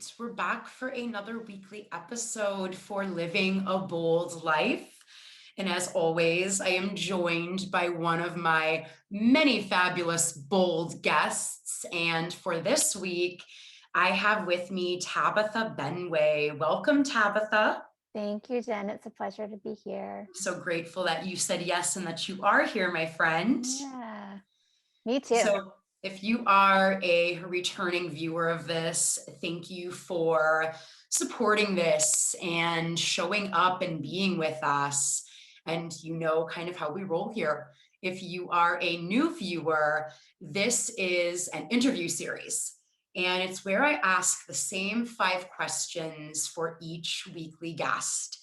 right, we're back for another weekly episode for Living a Bold Life. And as always, I am joined by one of my many fabulous bold guests. And for this week, I have with me Tabitha Benway. Welcome, Tabitha. Thank you, Jen. It's a pleasure to be here. I'm so grateful that you said yes and that you are here, my friend. Yeah, me too. So if you are a returning viewer of this, thank you for supporting this and showing up and being with us. And you know kind of how we roll here. If you are a new viewer, this is an interview series. And it's where I ask the same 5 questions for each weekly guest.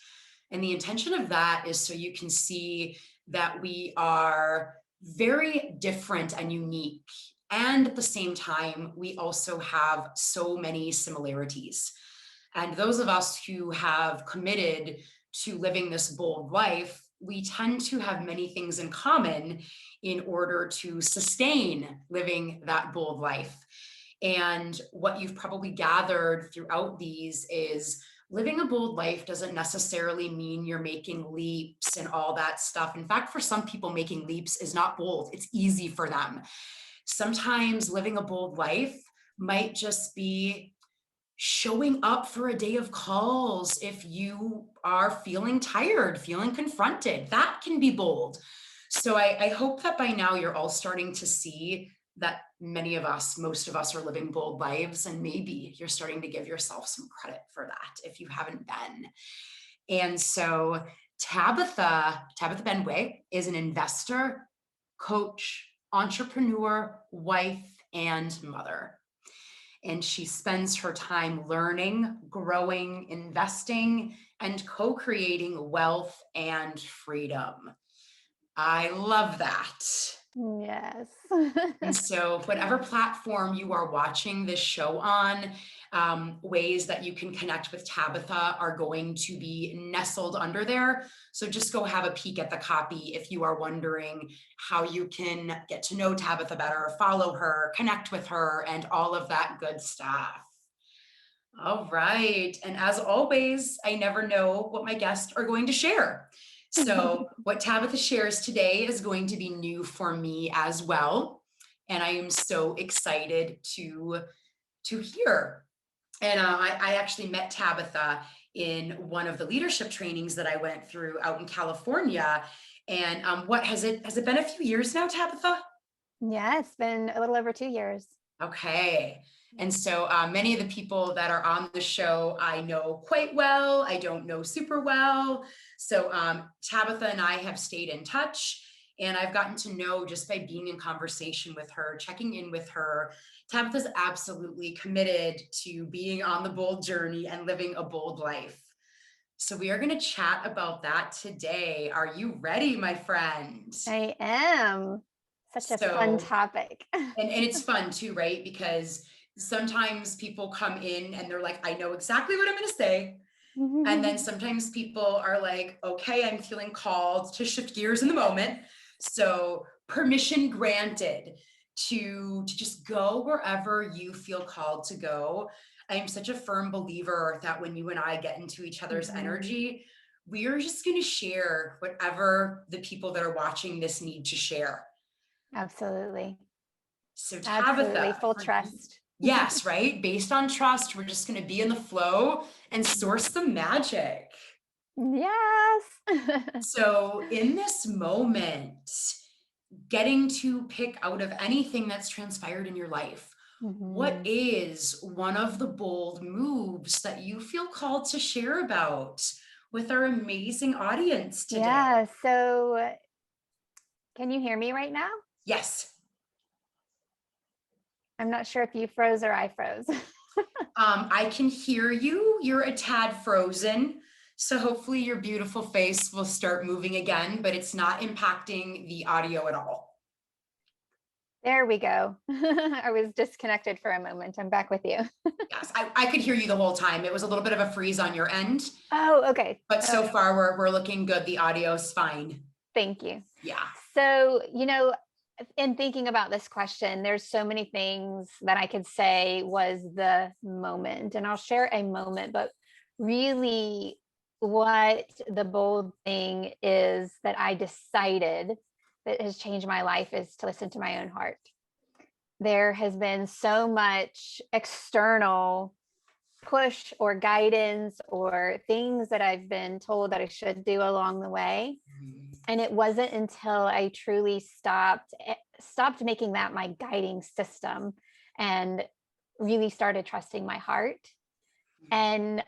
And the intention of that is so you can see that we are very different and unique. And at the same time, we also have so many similarities. And those of us who have committed to living this bold life, we tend to have many things in common in order to sustain living that bold life. And what you've probably gathered throughout these is living a bold life doesn't necessarily mean you're making leaps and all that stuff. In fact, for some people, making leaps is not bold. It's easy for them. Sometimes living a bold life might just be showing up for a day of calls if you are feeling tired, feeling confronted. That can be bold. So I hope that by now you're all starting to see that many of us, most of us are living bold lives, and maybe you're starting to give yourself some credit for that if you haven't been. And so Tabitha Benway is an investor, coach, entrepreneur, wife, and mother. And she spends her time learning, growing, investing, and co-creating wealth and freedom. I love that. Yes. And so whatever platform you are watching this show on, ways that you can connect with Tabitha are going to be nestled under there. So just go have a peek at the copy if you are wondering how you can get to know Tabitha better, follow her, connect with her, and all of that good stuff. All right. And as always, I never know what my guests are going to share. So what Tabitha shares today is going to be new for me as well. And I am so excited to hear. And I actually met Tabitha in one of the leadership trainings that I went through out in California. And what has it been a few years now, Tabitha? Yeah, it's been a little over 2 years. Okay. And so many of the people that are on the show, I know quite well. I don't know super well. So Tabitha and I have stayed in touch, and I've gotten to know just by being in conversation with her, checking in with her. Tabitha's absolutely committed to being on the bold journey and living a bold life. So we are going to chat about that today. Are you ready, my friend? I am. Such a fun topic. And it's fun too, right? Because sometimes people come in and they're like, I know exactly what I'm going to say. And then sometimes people are like, okay, I'm feeling called to shift gears in the moment. So permission granted to just go wherever you feel called to go. I'm such a firm believer that when you and I get into each other's energy, we are just going to share whatever the people that are watching this need to share. Absolutely. So Tabitha, absolutely. Full trust. Yes, right? Based on trust, we're just going to be in the flow and source the magic. Yes. So in this moment, getting to pick out of anything that's transpired in your life, what is one of the bold moves that you feel called to share about with our amazing audience today? Yeah. So can you hear me right now? Yes. I'm not sure if you froze or I froze. I can hear you. You're a tad frozen. So hopefully your beautiful face will start moving again, but it's not impacting the audio at all. There we go. I was disconnected for a moment. I'm back with you. Yes, I could hear you the whole time. It was a little bit of a freeze on your end. Oh, okay. But so far we're looking good. The audio's fine. Thank you. Yeah. So, in thinking about this question, there's so many things that I could say was the moment, and I'll share a moment, but really what the bold thing is that I decided that has changed my life is to listen to my own heart. There has been so much external push or guidance or things that I've been told that I should do along the way. And it wasn't until I truly stopped making that my guiding system and really started trusting my heart. And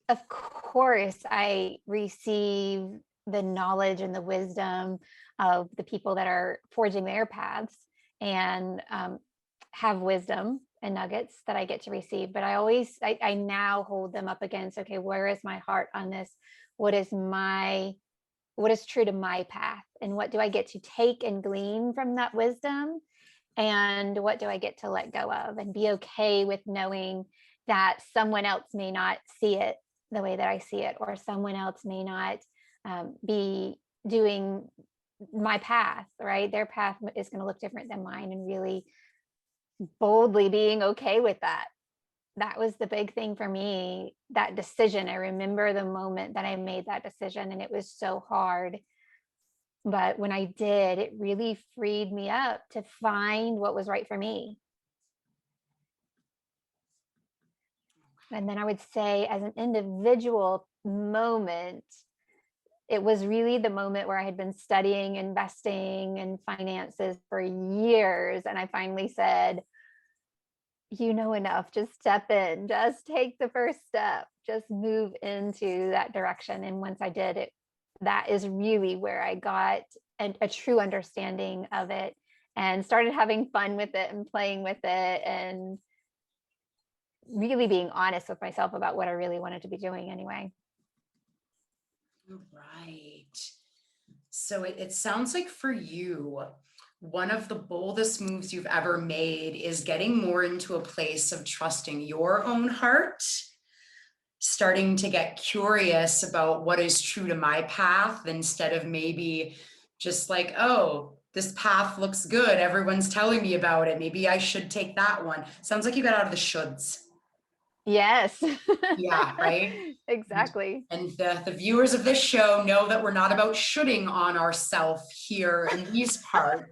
of course, I receive the knowledge and the wisdom of the people that are forging their paths, and have wisdom and nuggets that I get to receive. But I now hold them up against, okay, where is my heart on this? What is true to my path? And what do I get to take and glean from that wisdom? And what do I get to let go of and be okay with knowing that someone else may not see it the way that I see it, or someone else may not be doing my path, right? Their path is going to look different than mine, and really boldly being okay with that. That was the big thing for me, that decision. I remember the moment that I made that decision, and it was so hard. But when I did, it really freed me up to find what was right for me. And then I would say, as an individual moment, it was really the moment where I had been studying investing and finances for years. And I finally said, you know enough, just step in, just take the first step, just move into that direction. And once I did it, that is really where I got a true understanding of it, and started having fun with it and playing with it, and really being honest with myself about what I really wanted to be doing anyway. Right. So it sounds like for you, one of the boldest moves you've ever made is getting more into a place of trusting your own heart, starting to get curious about what is true to my path, instead of maybe just like, oh, this path looks good, everyone's telling me about it, maybe I should take that one. Sounds like you got out of the shoulds. Yes. Yeah, right. Exactly. And the viewers of this show know that we're not about shooting on ourselves here in these parts.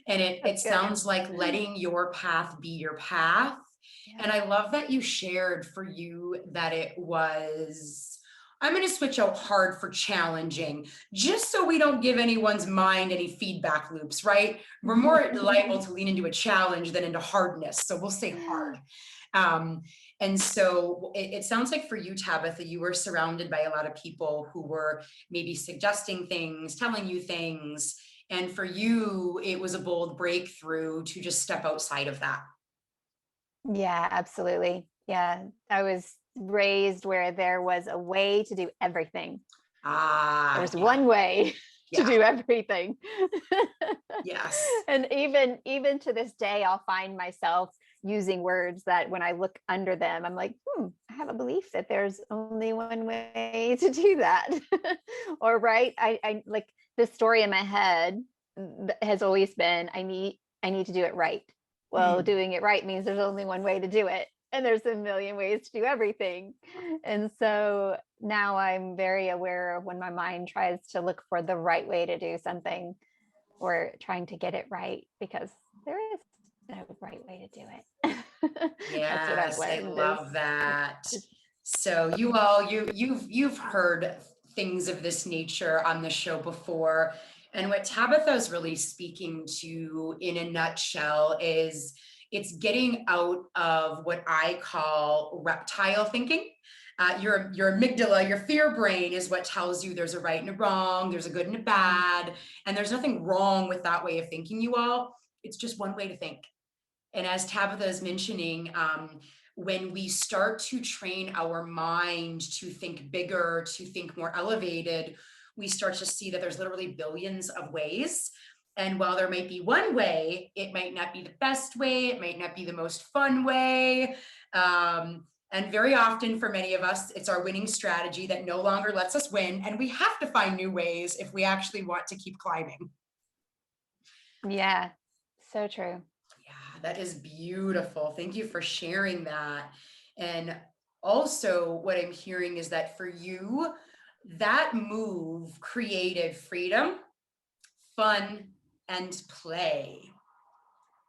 And it That's good. sounds like letting your path be your path. Yeah. And I love that you shared for you that it was, I'm going to switch out hard for challenging, just so we don't give anyone's mind any feedback loops, right? We're more liable to lean into a challenge than into hardness. So we'll say hard. And so it sounds like for you, Tabitha, you were surrounded by a lot of people who were maybe suggesting things, telling you things. And for you, it was a bold breakthrough to just step outside of that. Yeah, absolutely. Yeah. I was raised where there was a way to do everything. There was Yeah, one way to yeah, do everything. yes. And even to this day, I'll find myself using words that when I look under them, I'm like, I have a belief that there's only one way to do that. Or right, I like this story in my head has always been, I need to do it right. Well, doing it right means there's only one way to do it, and there's a million ways to do everything. And so now I'm very aware of when my mind tries to look for the right way to do something, or trying to get it right, because there is no right way to do it. That's what I've Yes, I learned love that. is So you all, you've heard things of this nature on the show before. And what Tabitha is really speaking to in a nutshell is it's getting out of what I call reptile thinking. Your amygdala, your fear brain is what tells you there's a right and a wrong, there's a good and a bad, and there's nothing wrong with that way of thinking, you all. It's just one way to think. And as Tabitha is mentioning, when we start to train our mind to think bigger, to think more elevated, we start to see that there's literally billions of ways. And while there might be one way, it might not be the best way, it might not be the most fun way. And very often for many of us, it's our winning strategy that no longer lets us win. And we have to find new ways if we actually want to keep climbing. Yeah, so true. Yeah, that is beautiful. Thank you for sharing that. And also, what I'm hearing is that for you, that move created freedom, fun, and play.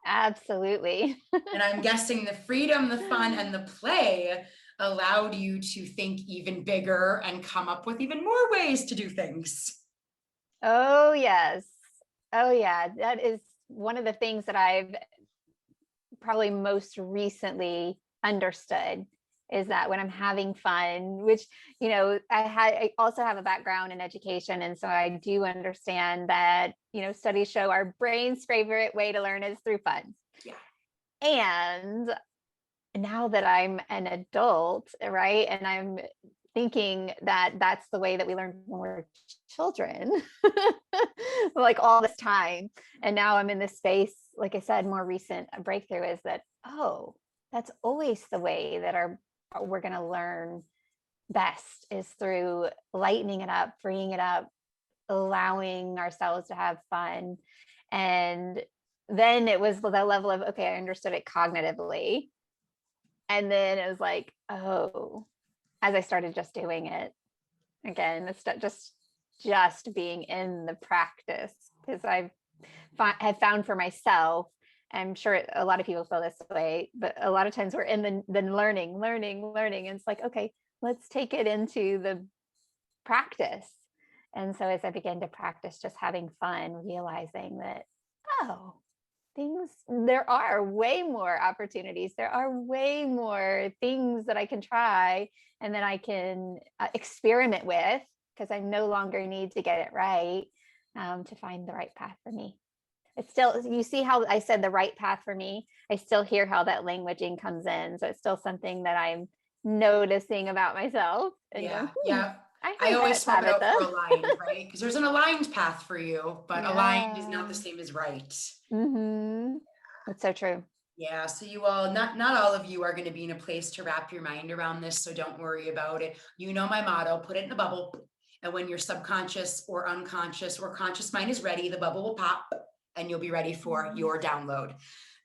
Absolutely. And I'm guessing the freedom, the fun, and the play allowed you to think even bigger and come up with even more ways to do things. Oh, yes. Oh, yeah. That is one of the things that I've probably most recently understood is that when I'm having fun, which, I also have a background in education. And so I do understand that, studies show our brain's favorite way to learn is through fun. Yeah. And now that I'm an adult, right? And I'm thinking that that's the way that we learn when we're children, like all this time. And now I'm in this space, like I said, more recent breakthrough is that, oh, that's always the way that we're going to learn best is through lightening it up, freeing it up, allowing ourselves to have fun. And then it was the level of, okay, I understood it cognitively. And then it was like, oh, as I started just doing it again, it's just being in the practice because have found for myself. I'm sure a lot of people feel this way, but a lot of times we're in the learning. And it's like, okay, let's take it into the practice. And so as I began to practice just having fun, realizing that, oh, there are way more opportunities. There are way more things that I can try and that I can experiment with because I no longer need to get it right to find the right path for me. It's still, you see how I said the right path for me? I still hear how that languaging comes in. So it's still something that I'm noticing about myself and going, Yeah. Yeah. I I heard always that, swap it out Tabitha. for aligned, right? Because there's an aligned path for you, but aligned is not the Yeah. same as right. That's so true. Yeah, so you all, not all of you are going to be in a place to wrap your mind around this, so don't worry about it. You know my motto, put it in a bubble, and when your subconscious or unconscious or conscious mind is ready, the bubble will pop and you'll be ready for your download.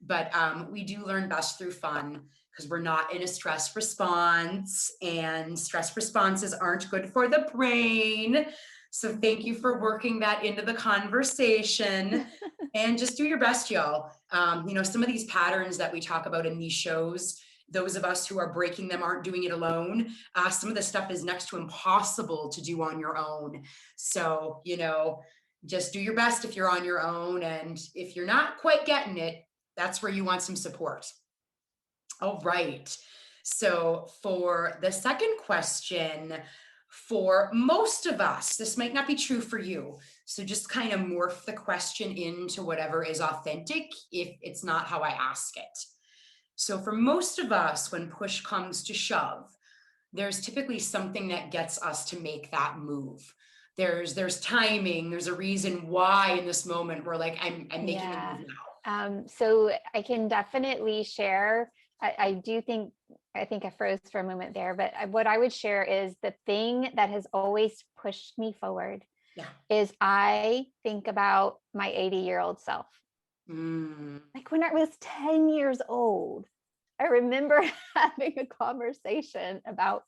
But we do learn best through fun because we're not in a stress response, and stress responses aren't good for the brain. So thank you for working that into the conversation. And just do your best, y'all. Some of these patterns that we talk about in these shows, those of us who are breaking them aren't doing it alone. Some of this stuff is next to impossible to do on your own. So, just do your best if you're on your own. And if you're not quite getting it, that's where you want some support. All right. So for the second question, for most of us, this might not be true for you. So just kind of morph the question into whatever is authentic if it's not how I ask it. So for most of us, when push comes to shove, there's typically something that gets us to make that move. There's timing, there's a reason why in this moment we're like, I'm making the Yeah. move now. So I can definitely share. I do think, I think I froze for a moment there, but what I would share is the thing that has always pushed me forward Yeah. is I think about my 80-year-old self. Mm. Like when I was 10 years old, I remember having a conversation about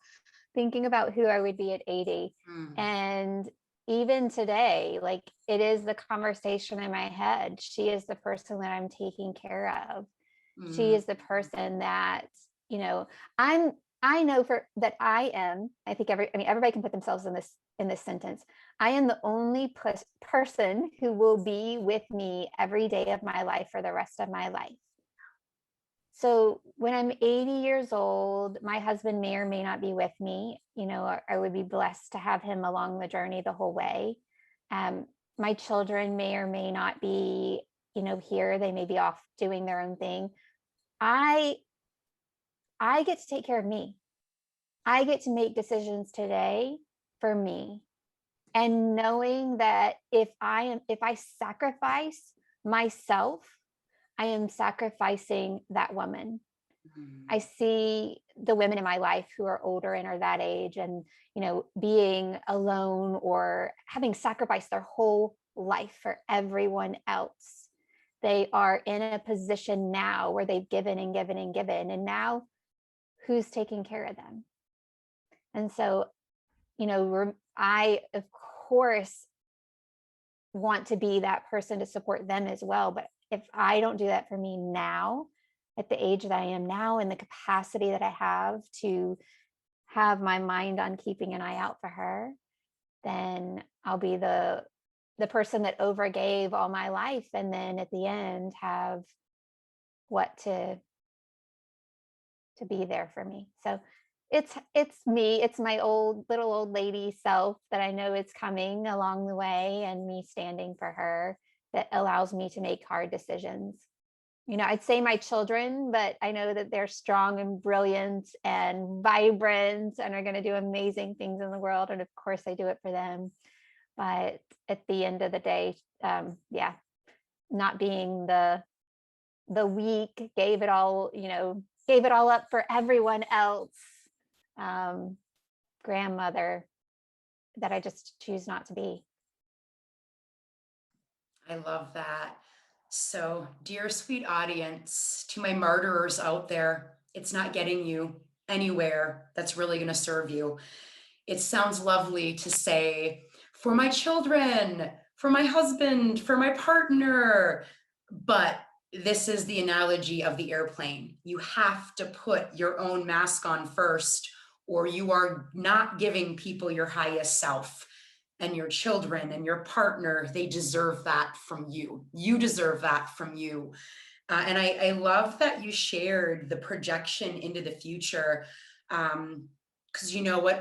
thinking about who I would be at 80. Mm. And even today, like it is the conversation in my head. She is the person that I'm taking care of. She Mm. is the person that, you know, I'm I know for that I am, I think everybody can put themselves in this sentence. I am the only person who will be with me every day of my life for the rest of my life. So when I'm 80 years old, my husband may or may not be with me. I would be blessed to have him along the journey the whole way. Um, my children may or may not be, here. They may be off doing their own thing. I I get to take care of me. I get to make decisions today for me. And knowing that if I sacrifice myself, I am sacrificing that woman. I Mm. see the women in my life who are older and are that age and, being alone or having sacrificed their whole life for everyone else. they are in a position now where they've given and given and given. And now who's taking care of them? And so, I, of course, want to be that person to support them as well. But if I don't do that for me now, at the age that I am now, and the capacity that I have to have my mind on keeping an eye out for her, then I'll be the person that overgave all my life, and then at the end have what to be there for me. So it's me, it's my little old lady self that I know is coming along the way, and me standing for her, that allows me to make hard decisions. I'd say my children, but I know that they're strong and brilliant and vibrant and are going to do amazing things in the world. And of course, I do it for them. But at the end of the day, yeah, not being the weak, gave it all up for everyone else, grandmother that I just choose not to be. I love that. So, dear sweet audience, to my martyrers out there, it's not getting you anywhere that's really going to serve you. It sounds lovely to say, for my children, for my husband, for my partner, but this is the analogy of the airplane. You have to put your own mask on first, or you are not giving people your highest self. And your children and your partner, they deserve that from you. You deserve that from you. And I love that you shared the projection into the future. Because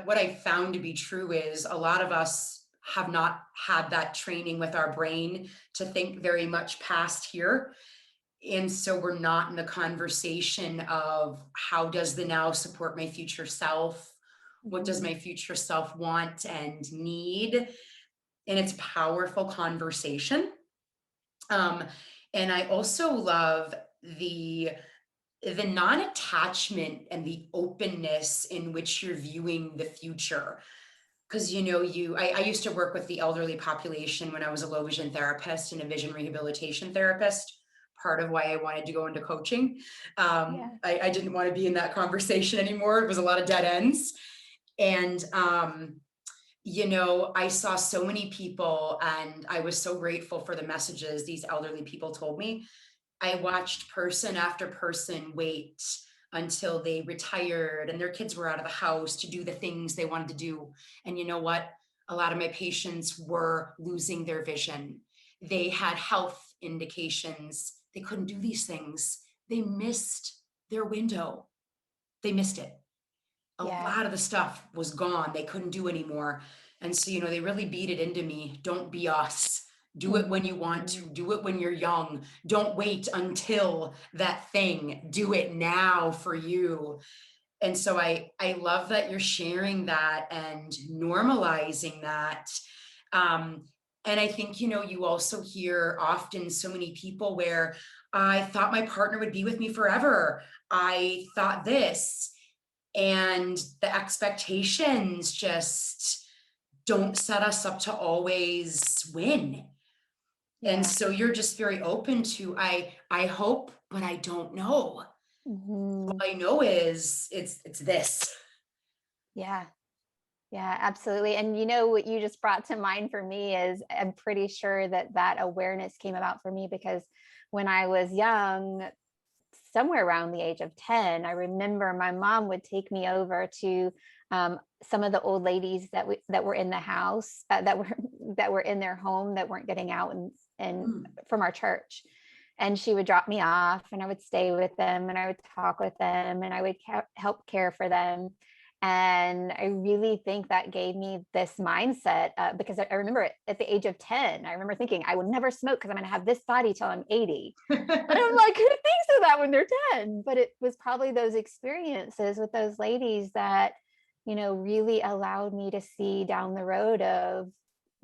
what I found to be true is a lot of us have not had that training with our brain to think very much past here. And so we're not in the conversation of how does the now support my future self? What does my future self want and need? And it's a powerful conversation. And I also love the non-attachment and the openness in which you're viewing the future. Because I used to work with the elderly population when I was a low vision therapist and a vision rehabilitation therapist. Part of why I wanted to go into coaching. Yeah. I didn't want to be in that conversation anymore. It was a lot of dead ends. And I saw so many people, and I was so grateful for the messages these elderly people told me. I watched person after person wait until they retired and their kids were out of the house to do the things they wanted to do. And you know what? A lot of my patients were losing their vision. They had health indications. They couldn't do these things. They missed their window. They missed it. A Yeah. lot of the stuff was gone. They couldn't do anymore. And so, they really beat it into me. Don't be us. Do it when you want to. Do it when you're young. Don't wait until that thing. Do it now for you. And so I love that you're sharing that and normalizing that. And I think, you also hear often so many people where I thought my partner would be with me forever. I thought this. And the expectations just don't set us up to always win. Yeah. And so you're just very open to, I hope, but I don't know. All I know is it's this. Yeah. Yeah, absolutely. And what you just brought to mind for me is, I'm pretty sure that awareness came about for me because when I was young, somewhere around the age of 10, I remember my mom would take me over to some of the old ladies that were in the house, that were in their home, that weren't getting out and from our church. And she would drop me off, and I would stay with them, and I would talk with them, and I would help care for them. And I really think that gave me this mindset, because I remember at the age of 10, I remember thinking I would never smoke because I'm going to have this body till I'm 80. And I'm like, who thinks of that when they're 10? But it was probably those experiences with those ladies that, really allowed me to see down the road of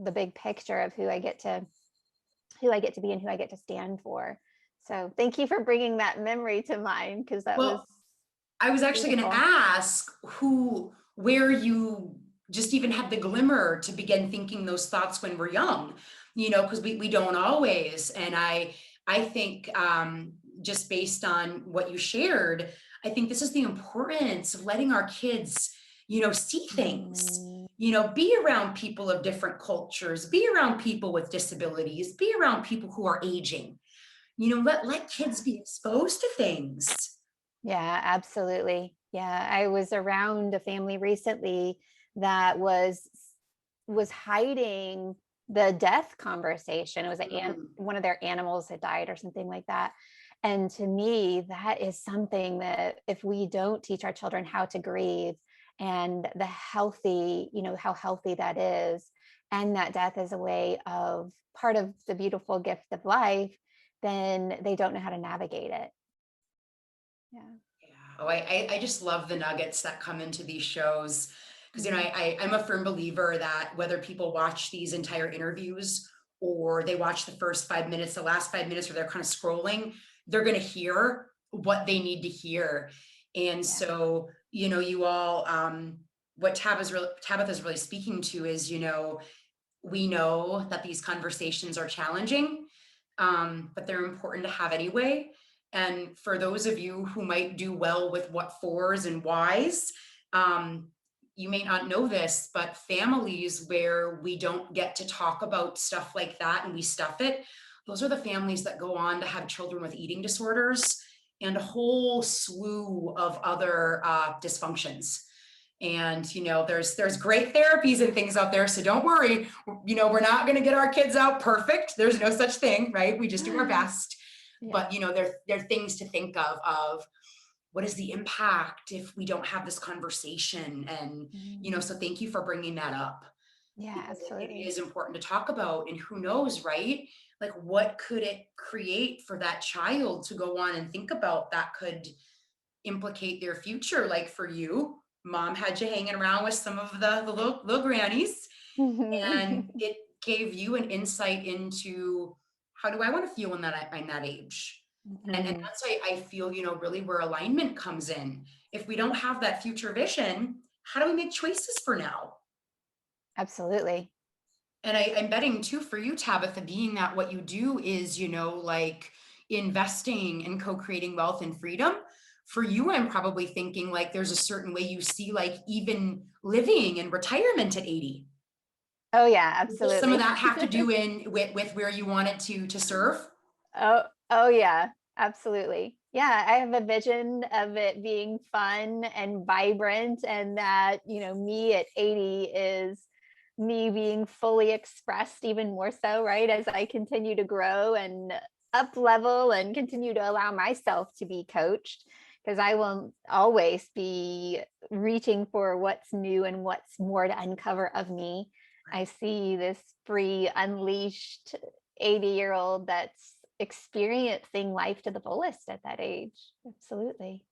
the big picture of who I get to be and who I get to stand for. So thank you for bringing that memory to mind, because that was I was actually going to ask where you just even had the glimmer to begin thinking those thoughts when we're young, because we don't always. And I I think just based on what you shared, I think this is the importance of letting our kids, see things, Mhm. be around people of different cultures, be around people with disabilities, be around people who are aging, let kids be exposed to things. Yeah, absolutely. Yeah, I was around a family recently that was hiding the death conversation. It was Mm, one of their animals had died or something like that. And to me, that is something that if we don't teach our children how to grieve and the healthy, how healthy that is, and that death is a way of part of the beautiful gift of life, then they don't know how to navigate it. Yeah. yeah. Oh, I just love the nuggets that come into these shows because Mhm. I'm a firm believer that whether people watch these entire interviews or they watch the first 5 minutes, the last 5 minutes, or they're kind of scrolling, they're going to hear what they need to hear. And Yeah. so, you all, what Tabitha's really speaking to is, we know that these conversations are challenging, but they're important to have anyway. And for those of you who might do well with what fors and whys, um, you may not know this, but families where we don't get to talk about stuff like that and we stuff it, those are the families that go on to have children with eating disorders and a whole slew of other dysfunctions. And there's great therapies and things out there, so don't worry. We're not going to get our kids out perfect. There's no such thing, right? We just do our best. Yeah. But there are things to think of what is the impact if we don't have this conversation. And Mhm. so thank you for bringing that up, Yeah, because it absolutely. is important to talk about. And who knows, right? Like, what could it create for that child to go on and think about that could implicate their future? Like for you, mom had you hanging around with some of the little grannies, and it gave you an insight into how do I want to feel in that age. And Mhm. that's why I feel, really where alignment comes in. If we don't have that future vision, how do we make choices for now? Absolutely. And I'm betting too for you, Tabitha, being that what you do is, like investing and co-creating wealth and freedom. For you, I'm probably thinking like there's a certain way you see like even living in retirement at 80. Oh, yeah, Does some of absolutely. that have to do in with where you want it to serve? Oh, yeah, absolutely. Yeah, I have a vision of it being fun and vibrant, and that, me at 80 is me being fully expressed even more so, right? As I continue to grow and up level and continue to allow myself to be coached, because I will always be reaching for what's new and what's more to uncover of me. I see this free, unleashed 80-year-old that's experiencing life to the fullest at that age. Absolutely.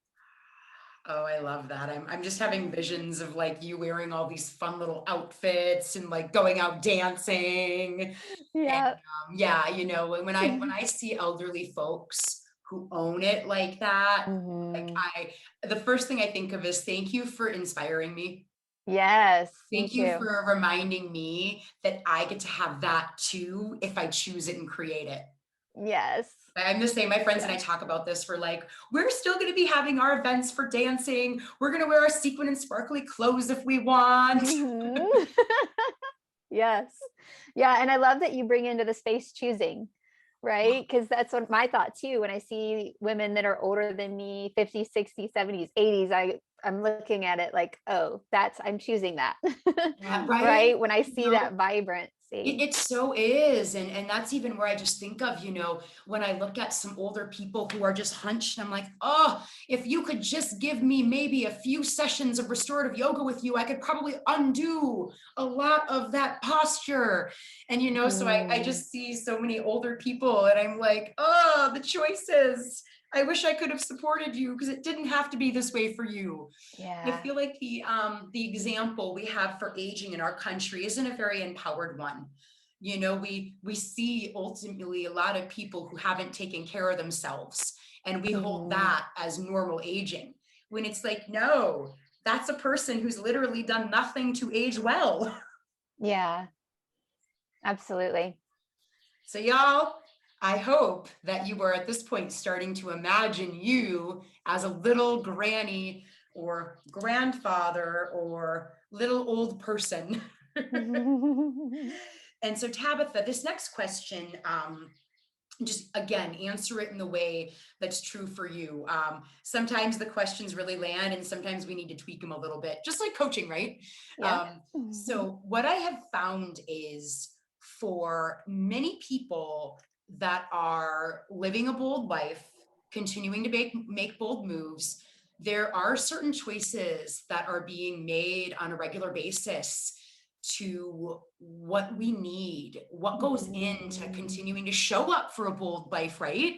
Oh, I love that. I'm just having visions of like you wearing all these fun little outfits and like going out dancing. And Yeah. yeah, when I see elderly folks who own it like that, like Mhm. the first thing I think of is thank you for inspiring me. Yes, me Thank you too. for reminding me that I get to have that too if I choose it and create it. Yes. I'm the same. My friends and Yeah. I talk about this. We're like, we're still going to be having our events for dancing. We're going to wear our sequin and sparkly clothes if we want. Mhm. Yes. Yeah, and I love that you bring into the space choosing, right? Because that's what my thought too. When I see women that are older than me, 50s, 60s, 70s, 80s, I'm looking at it like, oh, I'm choosing that. Yeah, right. Right? When I You see know, that vibrancy. it so is. And that's even where I just think of, when I look at some older people who are just hunched, I'm like, oh, if you could just give me maybe a few sessions of restorative yoga with you, I could probably undo a lot of that posture. And, so I Mhm. just see so many older people and I'm like, oh, the choices. I wish I could have supported you because it didn't have to be this way for you. I Yeah. feel like the example we have for aging in our country isn't a very empowered one. We see ultimately a lot of people who haven't taken care of themselves, and we hold Mhm. that as normal aging. When it's like, no, that's a person who's literally done nothing to age well. Yeah, absolutely. So y'all, I hope that you are at this point starting to imagine you as a little granny or grandfather or little old person. And so, Tabitha, this next question, just again, answer it in the way that's true for you. Sometimes the questions really land, and sometimes we need to tweak them a little bit, just like coaching, right? Yeah. So, what I have found is for many people that are living a bold life, continuing to make bold moves, there are certain choices that are being made on a regular basis to what we need, what goes into continuing to show up for a bold life, right?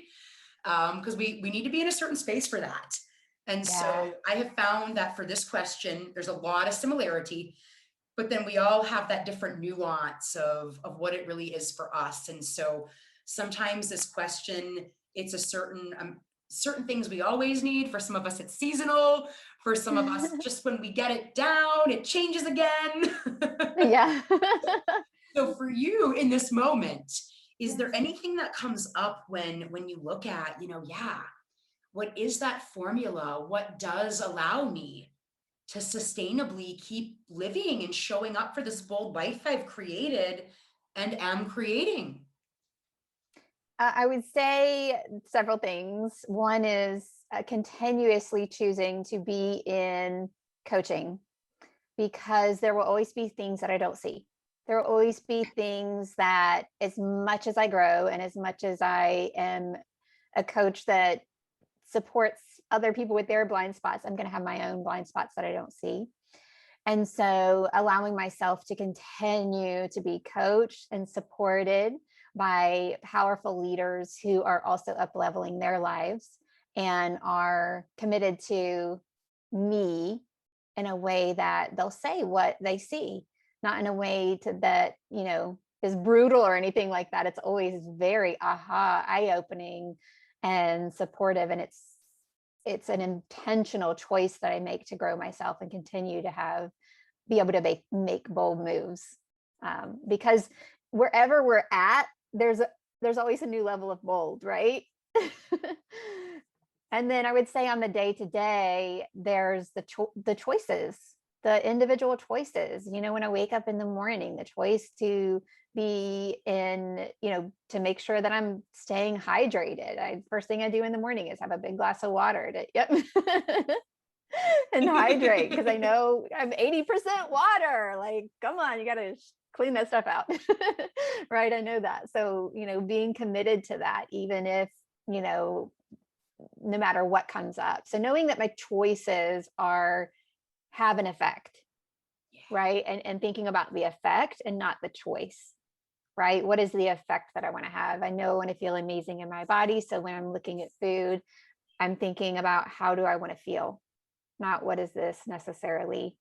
Because we need to be in a certain space for that. And Yeah. so I have found that for this question, there's a lot of similarity, but then we all have that different nuance of what it really is for us. And so sometimes this question, it's a certain things we always need. For some of us, it's seasonal. For some of us, just when we get it down, it changes again. Yeah. So for you in this moment, is Yes. there anything that comes up when you look at, yeah, what is that formula? What does allow me to sustainably keep living and showing up for this bold life I've created and am creating? I would say several things. One is continuously choosing to be in coaching, because there will always be things that I don't see. There will always be things that, as much as I grow and as much as I am a coach that supports other people with their blind spots, I'm going to have my own blind spots that I don't see. And so allowing myself to continue to be coached and supported by powerful leaders who are also up leveling their lives and are committed to me in a way that they'll say what they see, not in a way that, is brutal or anything like that. It's always very eye-opening and supportive. And it's an intentional choice that I make to grow myself and continue to be able to make bold moves. Because wherever we're at, there's always a new level of bold, right? And then I would say on the day to day, there's the choices, the individual choices. When I wake up in the morning, the choice to be to make sure that I'm staying hydrated. First thing I do in the morning is have a big glass of water and hydrate, because I know I'm 80% water. Like, come on, you got to clean that stuff out. Right. I know that. So, being committed to that, even if, no matter what comes up. So knowing that my choices have an effect, right? And thinking about the effect and not the choice, right? What is the effect that I want to have? I know I want to feel amazing in my body. So when I'm looking at food, I'm thinking about, how do I want to feel? Not what does this necessarily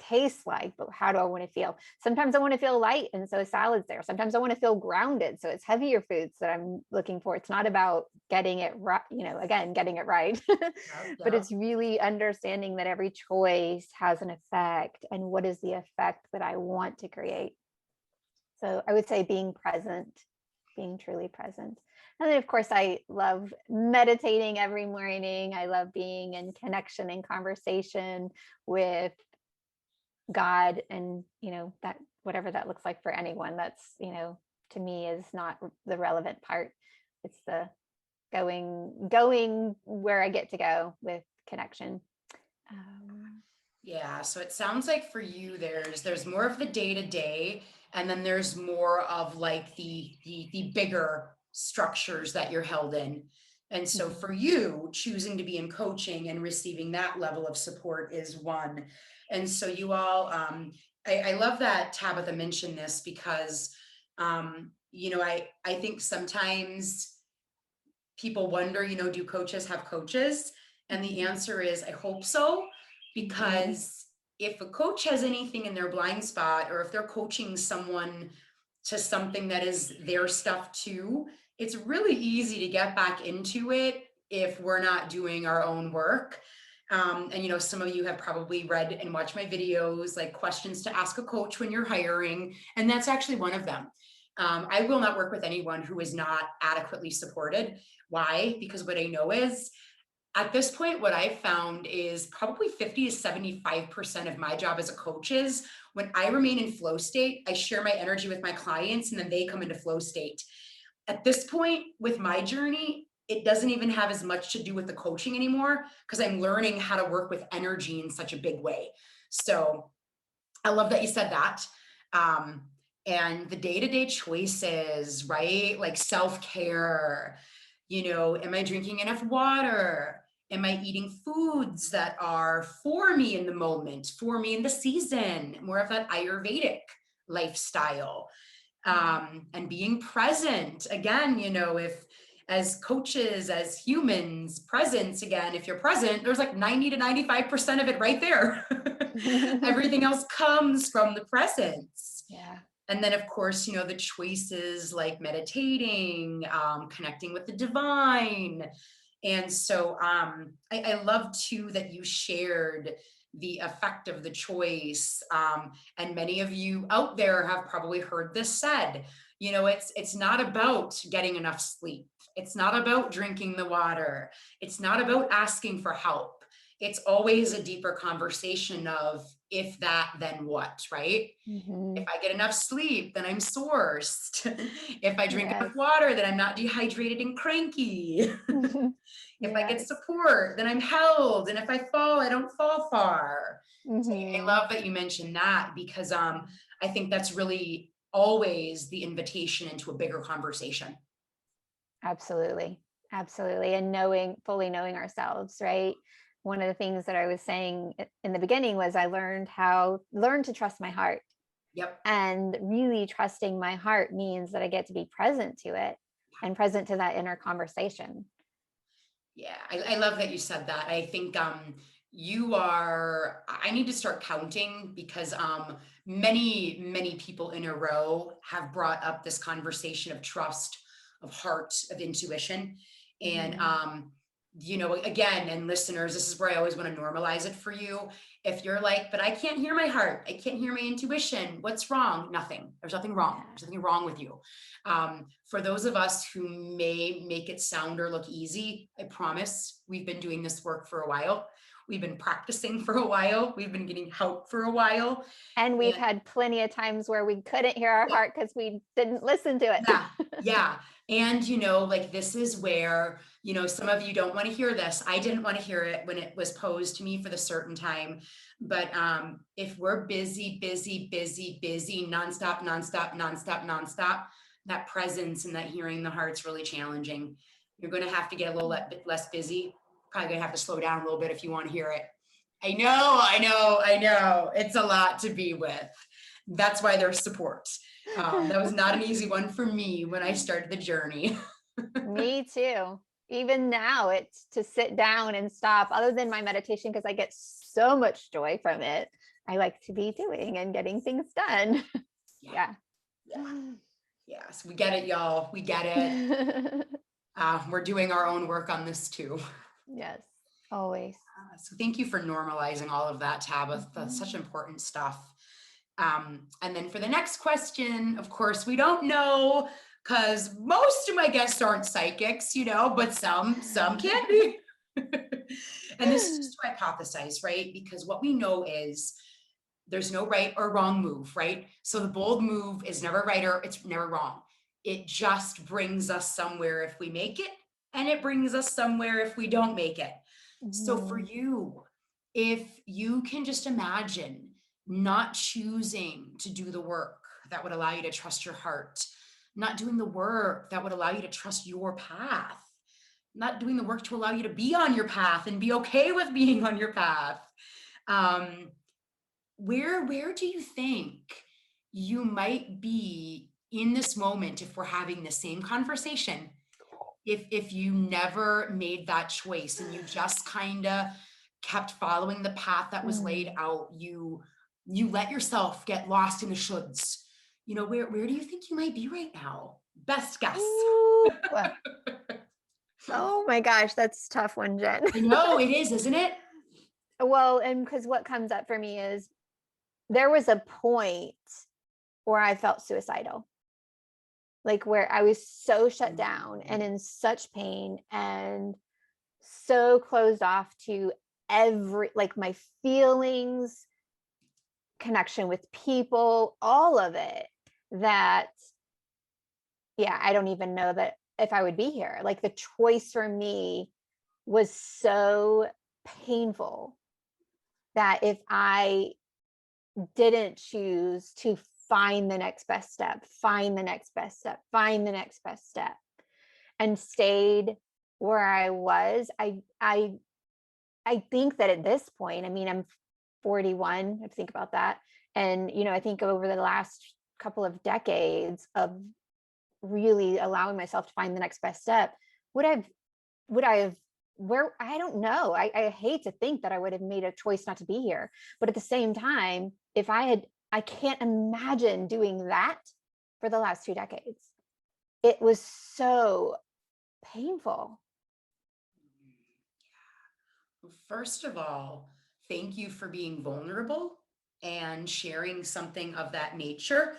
taste like, but how do I want to feel? Sometimes I want to feel light, and so salad's there. Sometimes I want to feel grounded, so it's heavier foods that I'm looking for. It's not about getting it right, again, getting it right. But it's really understanding that every choice has an effect, and what is the effect that I want to create. So I would say being present, being truly present. And then, of course, I love meditating every morning. I love being in connection and conversation with God, and that, whatever that looks like for anyone, that's to me is not the relevant part. It's the going where I get to go with connection. Yeah, so it sounds like for you, there's more of the day to day, and then there's more of like the bigger structures that you're held in. And so for you, choosing to be in coaching and receiving that level of support is one. And so you all, I love that Tabitha mentioned this, because I think sometimes people wonder, do coaches have coaches? And the answer is, I hope so, because if a coach has anything in their blind spot, or if they're coaching someone to something that is their stuff too, it's really easy to get back into it if we're not doing our own work. And some of you have probably read and watched my videos, like questions to ask a coach when you're hiring. And that's actually one of them. I will not work with anyone who is not adequately supported. Why? Because what I know is at this point, what I've found is probably 50 to 75% of my job as a coach is when I remain in flow state, I share my energy with my clients and then they come into flow state. At this point with my journey, it doesn't even have as much to do with the coaching anymore because I'm learning how to work with energy in such a big way. So I love that you said that. Um, and the day-to-day choices, right? Like self-care, am I drinking enough water? Am I eating foods that are for me in the moment, for me in the season, more of that Ayurvedic lifestyle? And being present again, if as coaches, as humans, presence again, if you're present, there's like 90 to 95% of it right there. Everything else comes from the presence. Yeah. And then, of course, the choices like meditating, connecting with the divine. And so I love too that you shared the effect of the choice. And many of you out there have probably heard this said, it's not about getting enough sleep. It's not about drinking the water. It's not about asking for help. It's always a deeper conversation of if that, then what, right? If Mhm. I get enough sleep, then I'm sourced. If I drink Yes. enough water, then I'm not dehydrated and cranky. If I get Yes. support, then I'm held. And if I fall, I don't fall far. So I Mhm. love that you mentioned that because I think that's really always the invitation into a bigger conversation. Absolutely. Absolutely. And fully knowing ourselves, right? One of the things that I was saying in the beginning was I learned to trust my heart. Yep. And really trusting my heart means that I get to be present to it and present to that inner conversation. Yeah, I love that you said that. I think I need to start counting because many people in a row have brought up this conversation of trust, of heart, of intuition. And Mhm. again, and listeners, this is where I always want to normalize it for you. If you're like, but I can't hear my heart, I can't hear my intuition, what's wrong? Nothing. There's nothing wrong. Yeah. There's nothing wrong with you. For those of us who may make it sound or look easy, I promise we've been doing this work for a while. We've been practicing for a while. We've been getting help for a while. And we've And had plenty of times where we couldn't hear our yeah, heart because we didn't listen to it. yeah, yeah. And like this is where, some of you don't want to hear this. I didn't want to hear it when it was posed to me for the certain time. But if we're busy, busy, busy, busy, nonstop, nonstop, nonstop, nonstop, that presence and that hearing the heart's really challenging. You're going to have to get a little bit less busy. Probably going to have to slow down a little bit if you want to hear it. I know, I know, I know. It's a lot to be with. That's why there's support. That was not an easy one for me when I started the journey. Me too. Even now, it's to sit down and stop, other than my meditation, because I get so much joy from it. I like to be doing and getting things done. Yeah, Yeah. yeah, yes, we get it, y'all. We get it. We're doing our own work on this too. Yes, always. So thank you for normalizing all of that, Tabitha. That's such Mhm. important stuff. And then for the next question, of course, we don't know because most of my guests aren't psychics, but some can be. And this is just to hypothesize, right? Because what we know is there's no right or wrong move, right? So the bold move is never right or it's never wrong. It just brings us somewhere if we make it, and it brings us somewhere if we don't make it. So for Mhm. you, if you can just imagine not choosing to do the work that would allow you to trust your heart, not doing the work that would allow you to trust your path, not doing the work to allow you to be on your path and be okay with being on your path. Um, where do you think you might be in this moment if we're having the same conversation if you never made that choice and you just kind of kept following the path that was laid Mm. out, you let yourself get lost in the shoulds, where do you think you might be right now? Best guess. Ooh. Oh my gosh, that's a tough one, Jen. I know it is, isn't it? Well, and because what comes up for me is there was a point where I felt suicidal. like where I was so shut down and in such pain and so closed off to like my feelings, connection with people, all of it, that, yeah, I don't even know that if I would be here. Like the choice for me was so painful that if I didn't choose to find the next best step, find the next best step, find the next best step, and stayed where I was, I think that at this point, I mean, I'm 41, I think about that. And, I think over the last couple of decades of really allowing myself to find the next best step, would I've, would I have, where, I don't know. I hate to think that I would have made a choice not to be here. But at the same time, if I had, I can't imagine doing that for the last 2 decades. It was so painful. First of all, thank you for being vulnerable and sharing something of that nature.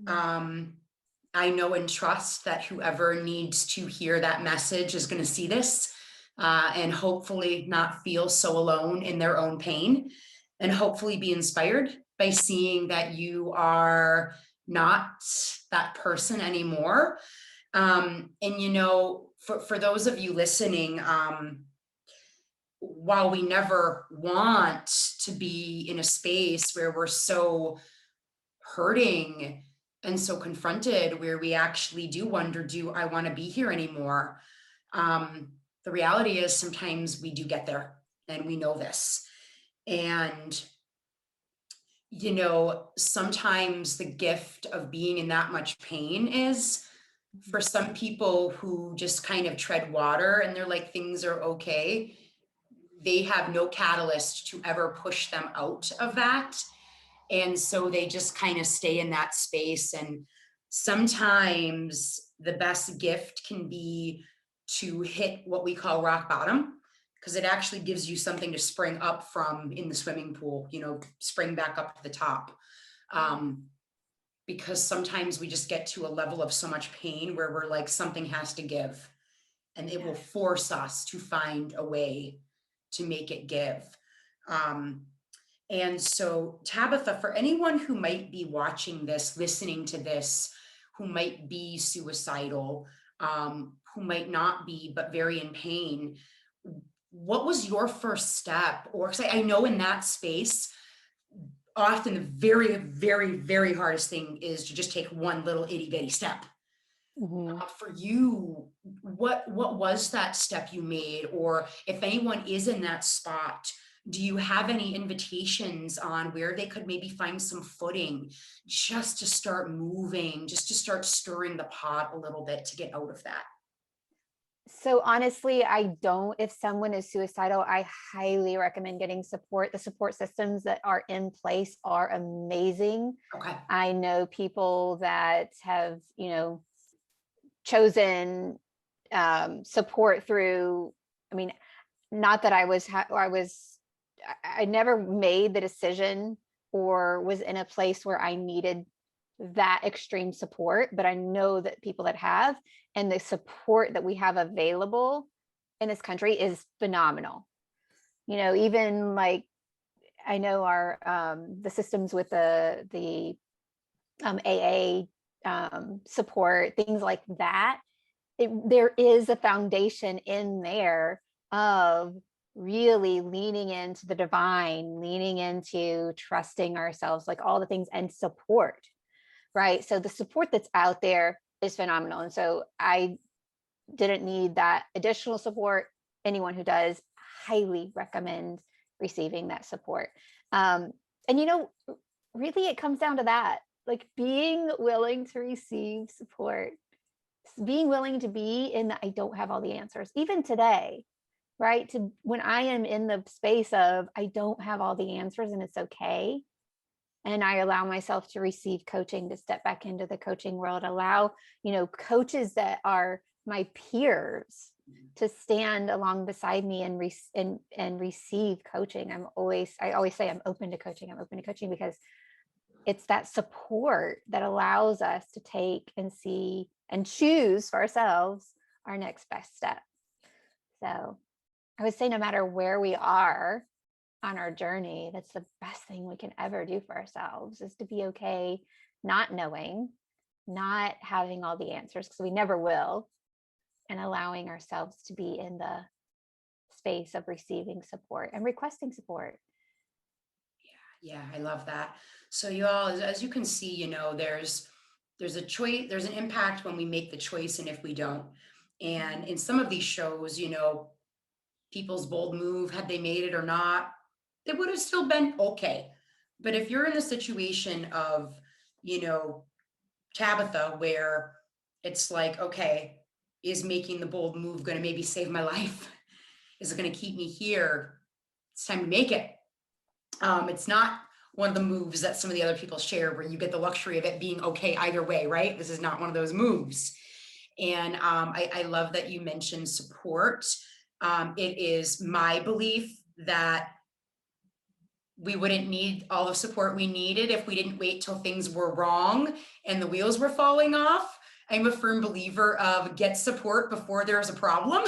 Um, I know and trust that whoever needs to hear that message is going to see this, and hopefully not feel so alone in their own pain, and hopefully be inspired by seeing that you are not that person anymore. And for those of you listening, while we never want to be in a space where we're so hurting and so confronted, where we actually do wonder, do I want to be here anymore? The reality is sometimes we do get there, and we know this. And, sometimes the gift of being in that much pain is, for some people who just kind of tread water and they're like, things are okay, they have no catalyst to ever push them out of that. And so they just kind of stay in that space. And sometimes the best gift can be to hit what we call rock bottom, because it actually gives you something to spring up from in the swimming pool, spring back up to the top. Because sometimes we just get to a level of so much pain where we're like, something has to give, and it will force us to find a way to make it give. And so, Tabitha, for anyone who might be watching this, listening to this, who might be suicidal, who might not be, but very in pain, what was your first step? Or, because I know in that space, often the very, very, very hardest thing is to just take one little itty bitty step. For you, what was that step you made? Or if anyone is in that spot, do you have any invitations on where they could maybe find some footing just to start moving, just to start stirring the pot a little bit to get out of that? So honestly, I don't. If someone is suicidal, I highly recommend getting support. The support systems that are in place are amazing. Okay. I know people that have, chosen support through, I mean, not that I never made the decision or was in a place where I needed that extreme support, but I know that people that have, and the support that we have available in this country is phenomenal. Even like, I know our the systems with the AA support, things like that. There is a foundation in there of really leaning into the divine, leaning into trusting ourselves, like all the things, and support, right? So the support that's out there is phenomenal. And so I didn't need that additional support. Anyone who does, highly recommend receiving that support. And really it comes down to that, like being willing to receive support, being willing to be in the I don't have all the answers, even today, right? To when I am in the space of I don't have all the answers and it's okay. And I allow myself to receive coaching, to step back into the coaching world, allow, coaches that are my peers to stand along beside me and receive coaching. I always say I'm open to coaching. I'm open to coaching because it's that support that allows us to take and see and choose for ourselves our next best step. So I would say no matter where we are on our journey, that's the best thing we can ever do for ourselves, is to be okay not knowing, not having all the answers, because we never will, and allowing ourselves to be in the space of receiving support and requesting support. Yeah, I love that. So you all, as you can see, there's a choice, there's an impact when we make the choice and if we don't. And in some of these shows, people's bold move, had they made it or not, it would have still been okay. But if you're in a situation of, you know, Tabitha, where it's like, okay, is making the bold move going to maybe save my life? Is it going to keep me here? It's time to make it. It's not one of the moves that some of the other people share where you get the luxury of it being okay either way, right? This is not one of those moves. And I love that you mentioned support. It is my belief that we wouldn't need all the support we needed if we didn't wait till things were wrong and the wheels were falling off. I'm a firm believer of get support before there's a problem.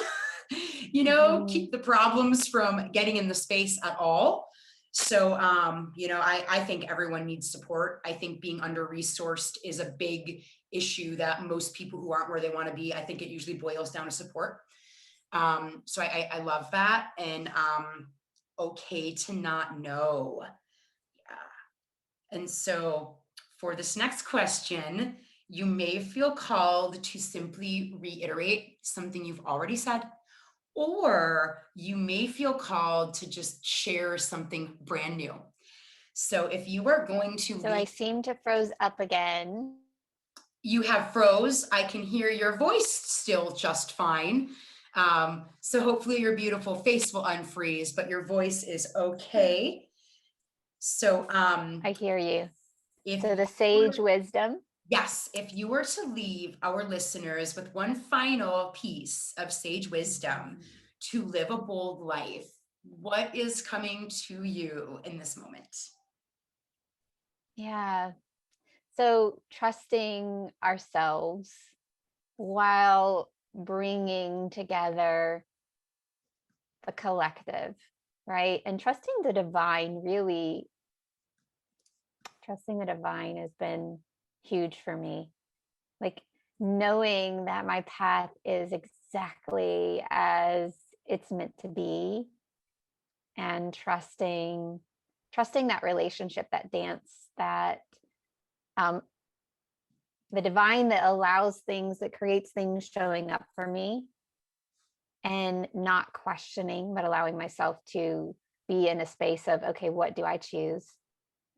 Keep the problems from getting in the space at all. So, I think everyone needs support. I think being under-resourced is a big issue that most people who aren't where they want to be, I think it usually boils down to support. So I love that. And okay to not know. Yeah. And so for this next question, you may feel called to simply reiterate something you've already said, or you may feel called to just share something brand new. So if you are going to I seem to froze up again. You have froze. I can hear your voice still just fine. So hopefully your beautiful face will unfreeze, but your voice is okay. So I hear you. If so the sage wisdom. Yes, if you were to leave our listeners with one final piece of sage wisdom to live a bold life, what is coming to you in this moment? Yeah. So trusting ourselves while bringing together the collective, right? And trusting the divine, really trusting the divine has been huge for me. Like knowing that my path is exactly as it's meant to be, and trusting that relationship, that dance, that the divine that allows things, that creates things showing up for me, and not questioning, but allowing myself to be in a space of, okay, what do I choose?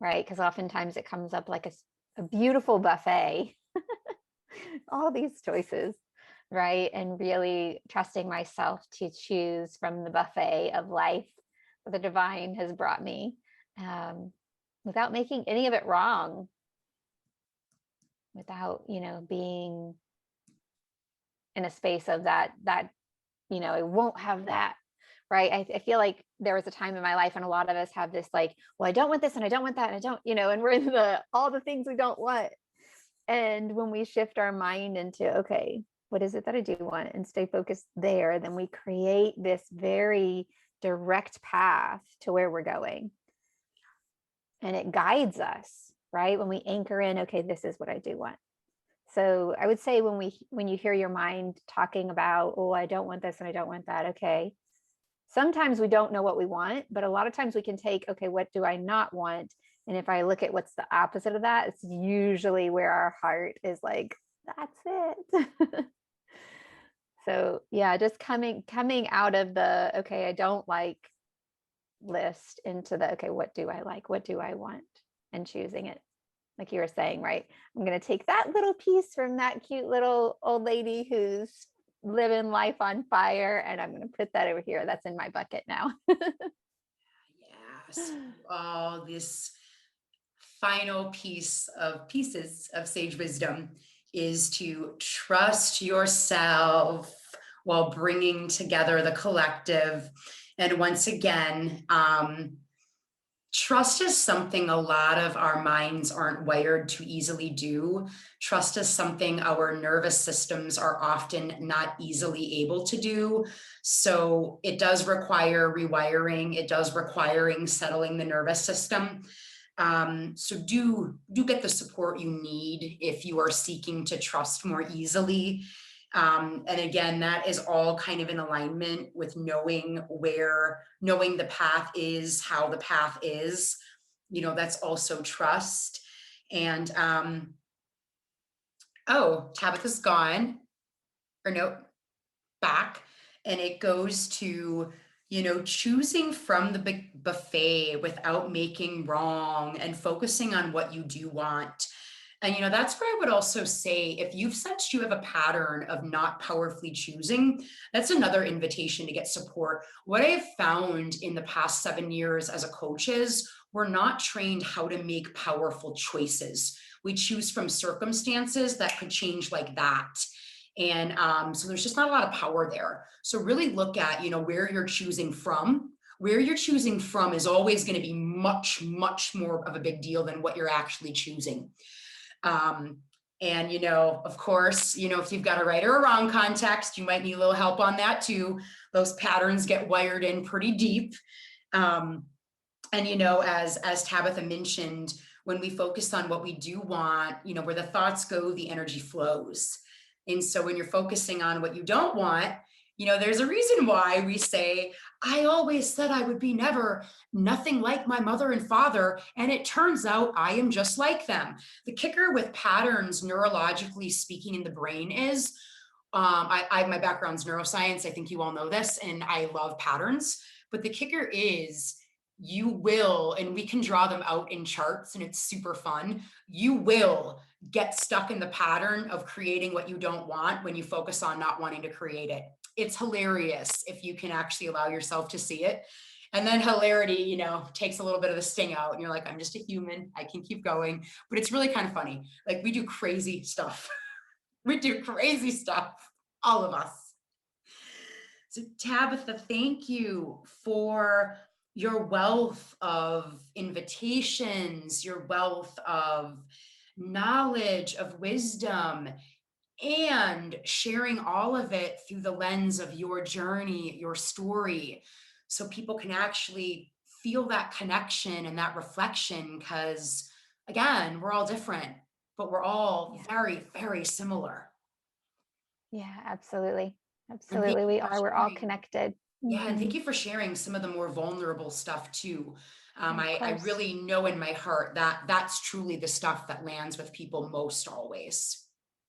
Right? Because oftentimes it comes up like a beautiful buffet, all these choices, right? And really trusting myself to choose from the buffet of life that the divine has brought me, without making any of it wrong, without, being in a space of that, I won't have that. Right. I feel like there was a time in my life, and a lot of us have this like, well, I don't want this and I don't want that. And I don't, and we're in all the things we don't want. And when we shift our mind into, okay, what is it that I do want, and stay focused there, then we create this very direct path to where we're going. And it guides us, right? When we anchor in, okay, this is what I do want. So I would say when you hear your mind talking about, oh, I don't want this and I don't want that. Okay. Sometimes we don't know what we want, but a lot of times we can take, okay, what do I not want? And if I look at what's the opposite of that, it's usually where our heart is like, that's it. So yeah, just coming out of the, okay, I don't like list into the, okay, what do I like? What do I want? And choosing it. Like you were saying, right? I'm going to take that little piece from that cute little old lady who's living life on fire, and I'm going to put that over here. That's in my bucket now. Yes. This final pieces of sage wisdom is to trust yourself while bringing together the collective. And once again, Trust is something a lot of our minds aren't wired to easily do. Trust is something our nervous systems are often not easily able to do. So it does require rewiring. It does requiring settling the nervous system. So do get the support you need if you are seeking to trust more easily. And again, that is all kind of in alignment with knowing the path is how the path is. That's also trust. And oh, Tabitha's gone, or no, back. And it goes to, choosing from the buffet without making wrong and focusing on what you do want. And that's where I would also say, if you've sensed you have a pattern of not powerfully choosing, that's another invitation to get support. What I have found in the past 7 years as a coach is we're not trained how to make powerful choices. We choose from circumstances that could change like that. And so there's just not a lot of power there. So really look at, where you're choosing from. Where you're choosing from is always going to be much, much more of a big deal than what you're actually choosing. And, of course, if you've got a right or a wrong context, you might need a little help on that too. Those patterns get wired in pretty deep. And, as Tabitha mentioned, when we focus on what we do want, where the thoughts go, the energy flows. And so when you're focusing on what you don't want, there's a reason why we say, I always said I would be nothing like my mother and father. And it turns out I am just like them. The kicker with patterns, neurologically speaking, in the brain is, my background's neuroscience. I think you all know this, and I love patterns. But the kicker is, you will, and we can draw them out in charts, and it's super fun. You will get stuck in the pattern of creating what you don't want when you focus on not wanting to create it. It's hilarious if you can actually allow yourself to see it. And then hilarity, takes a little bit of the sting out, and you're like, I'm just a human. I can keep going. But it's really kind of funny. Like, we do crazy stuff. We do crazy stuff, all of us. So, Tabitha, thank you for your wealth of invitations, your wealth of knowledge, of wisdom, and sharing all of it through the lens of your journey, your story, so people can actually feel that connection and that reflection. Because, again, we're all different, but we're all very, very similar. Yeah, absolutely. And thank Absolutely. you We for are. We're all sharing. connected. Yeah, and thank Mhm. you for sharing some of the more vulnerable stuff too. Of I course. really know in my heart that that's truly the stuff that lands with people most always.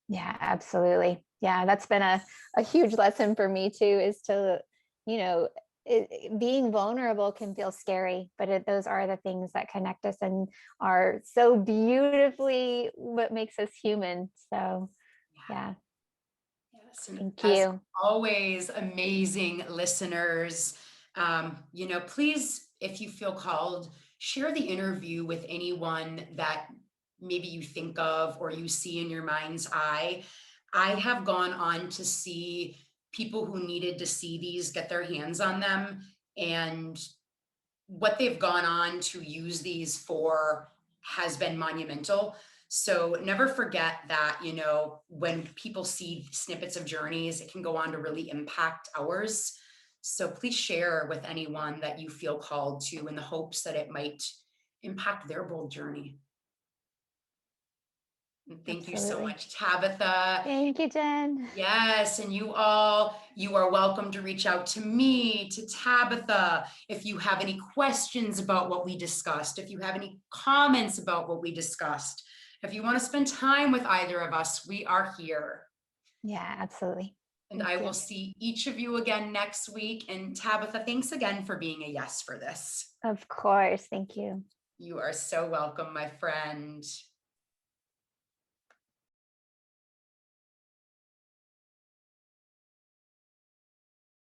Yeah, absolutely. Yeah, that's been a huge lesson for me too, is to, you know, being vulnerable can feel scary, but those are the things that connect us and are so beautifully what makes us human. So, Yeah. yeah, Yes, and thank as you. always, amazing listeners. Please, if you feel called, share the interview with anyone that maybe you think of or you see in your mind's eye. I have gone on to see people who needed to see these get their hands on them, and what they've gone on to use these for has been monumental. So never forget that, when people see snippets of journeys, it can go on to really impact ours. So please share with anyone that you feel called to, in the hopes that it might impact their bold journey. And thank you so Absolutely. much, Tabitha. Thank you, Jen. Yes, and you are welcome to reach out to me, to Tabitha, if you have any questions about what we discussed, if you have any comments about what we discussed, if you want to spend time with either of us, we are here. Yeah, absolutely. And Thank I will you. see each of you again next week. And Tabitha, thanks again for being a yes for this. Of course. Thank you. You are so welcome, my friend.